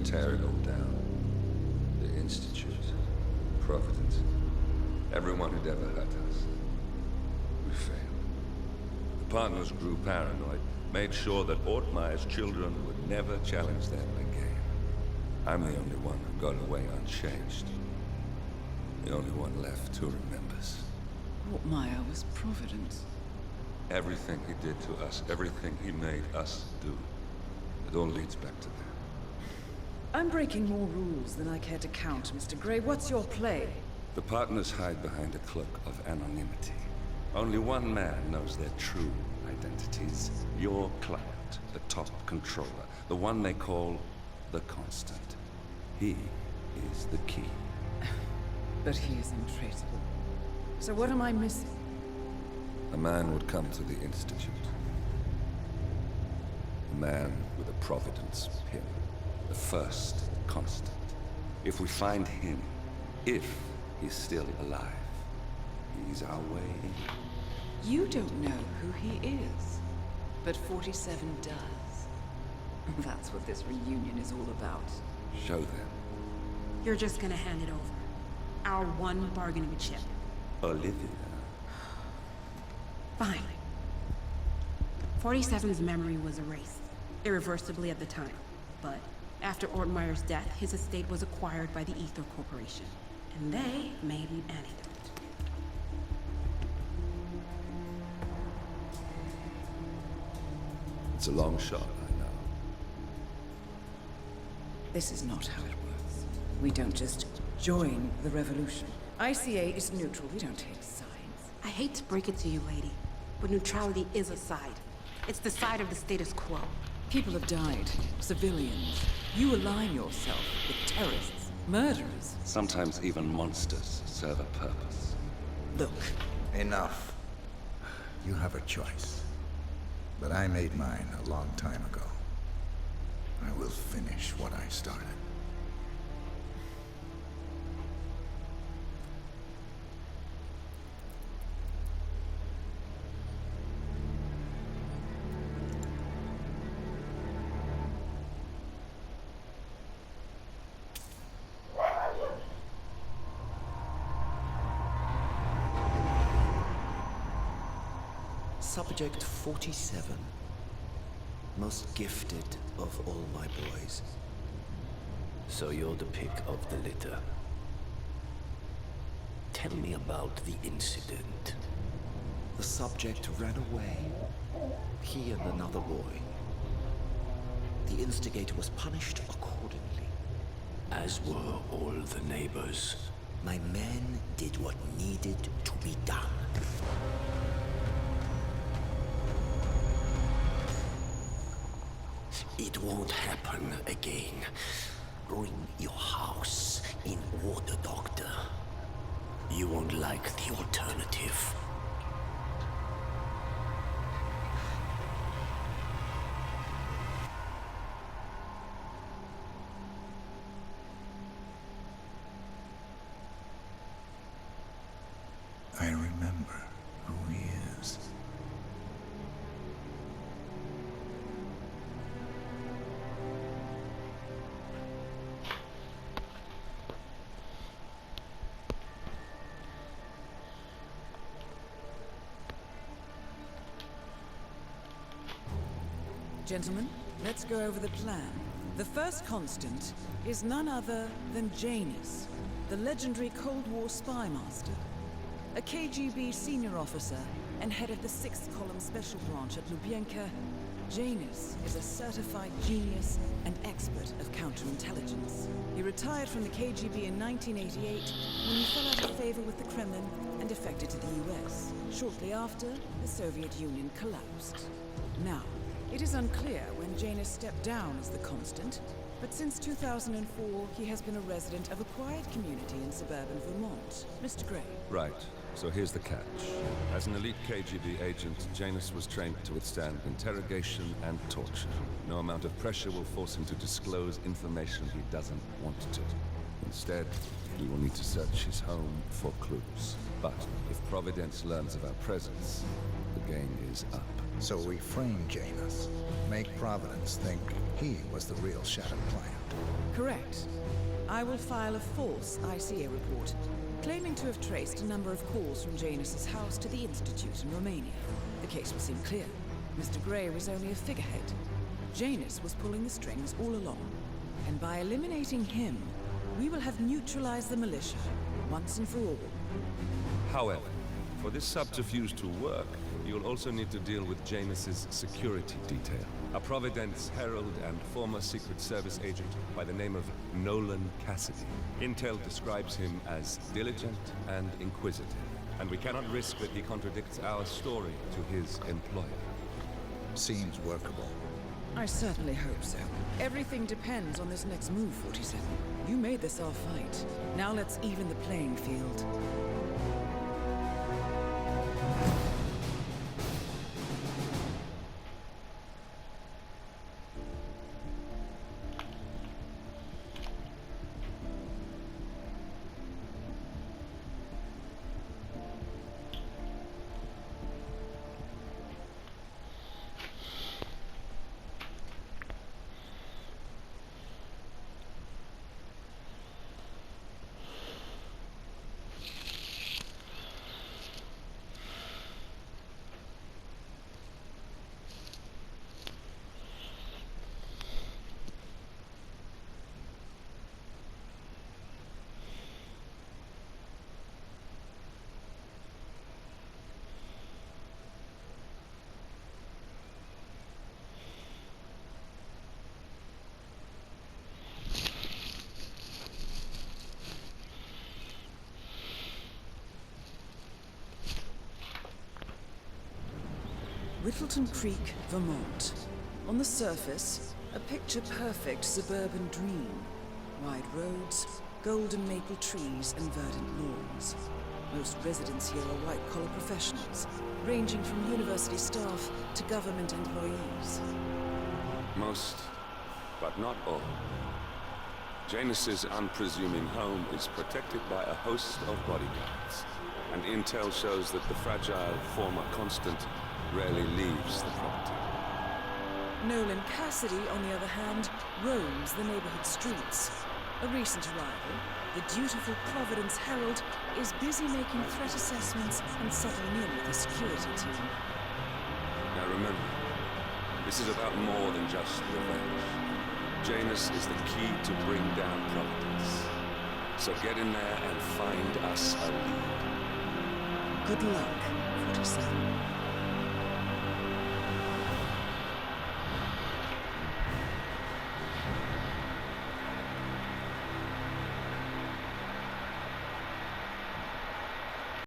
tear it all down. The Institute, Providence, everyone who'd ever hurt us. We failed. The partners grew paranoid, made sure that Ortmeyer's children would never challenge them again. I'm the only one who got away unchanged. The only one left who remembers. Ortmeyer was Providence. Everything he did to us, everything he made us do, it all leads back to that. I'm breaking more rules than I care to count, Mr. Grey. What's your play? The partners hide behind a cloak of anonymity. Only one man knows their true identities. Your client, the top controller, the one they call the Constant. He is the key. But he is untraceable. So what am I missing? A man would come to the Institute. A man with a Providence pin. The first Constant. If we find him, if he's still alive, he's our way in. You don't know who he is, but 47 does. That's what this reunion is all about. Show them. You're just gonna hand it over. Our one bargaining chip. Olivia. Fine. 47's memory was erased, irreversibly at the time. But after Ortmeyer's death, his estate was acquired by the Ether Corporation. And they made an antidote. It's a long shot, I know. This is not how it works. We don't just join the revolution. ICA is neutral. We don't take sides. I hate to break it to you, lady, but neutrality is a side. It's the side of the status quo. People have died. Civilians. You align yourself with terrorists, murderers. Sometimes even monsters serve a purpose. Look. Enough. You have a choice. But I made mine a long time ago. I will finish what I started. Subject 47. Most gifted of all my boys. So you're the pick of the litter. Tell me about the incident. The subject ran away. He and another boy. The instigator was punished accordingly. As were all the neighbors. My men did what needed to be done. It won't happen again. Bring your house in order, Doctor. You won't like the alternative. I remember who he is. Gentlemen, let's go over the plan. The first constant is none other than Janus, the legendary Cold War spy master. A KGB senior officer and head of the 6th Column Special Branch at Lubyanka, Janus is a certified genius and expert of counterintelligence. He retired from the KGB in 1988 when he fell out of favor with the Kremlin and defected to the US. Shortly after, the Soviet Union collapsed. Now, it is unclear when Janus stepped down as the Constant, but since 2004, he has been a resident of a quiet community in suburban Vermont. Mr. Gray. Right. So here's the catch. As an elite KGB agent, Janus was trained to withstand interrogation and torture. No amount of pressure will force him to disclose information he doesn't want to. Instead, we will need to search his home for clues. But if Providence learns of our presence, the game is up. So we frame Janus, make Providence think he was the real Shattered Client. Correct. I will file a false ICA report, claiming to have traced a number of calls from Janus's house to the Institute in Romania. The case will seem clear. Mr. Gray was only a figurehead. Janus was pulling the strings all along. And by eliminating him, we will have neutralized the militia, once and for all. However, for this subterfuge to work, you'll also need to deal with Janus's security detail. A Providence herald and former Secret Service agent by the name of Nolan Cassidy. Intel describes him as diligent and inquisitive, and we cannot risk that he contradicts our story to his employer. Seems workable. I certainly hope so. Everything depends on this next move, 47. You made this our fight. Now let's even the playing field. Whittleton Creek, Vermont. On the surface, a picture-perfect suburban dream. Wide roads, golden maple trees, and verdant lawns. Most residents here are white-collar professionals, ranging from university staff to government employees. Most, but not all. Janus's unpresuming home is protected by a host of bodyguards, and intel shows that the fragile former constant rarely leaves the property. Nolan Cassidy, on the other hand, roams the neighborhood streets. A recent arrival, the dutiful Providence Herald is busy making threat assessments and settling in with a security team. Now remember, this is about more than just revenge. Janus is the key to bring down Providence. So get in there and find us a lead. Good luck, 47.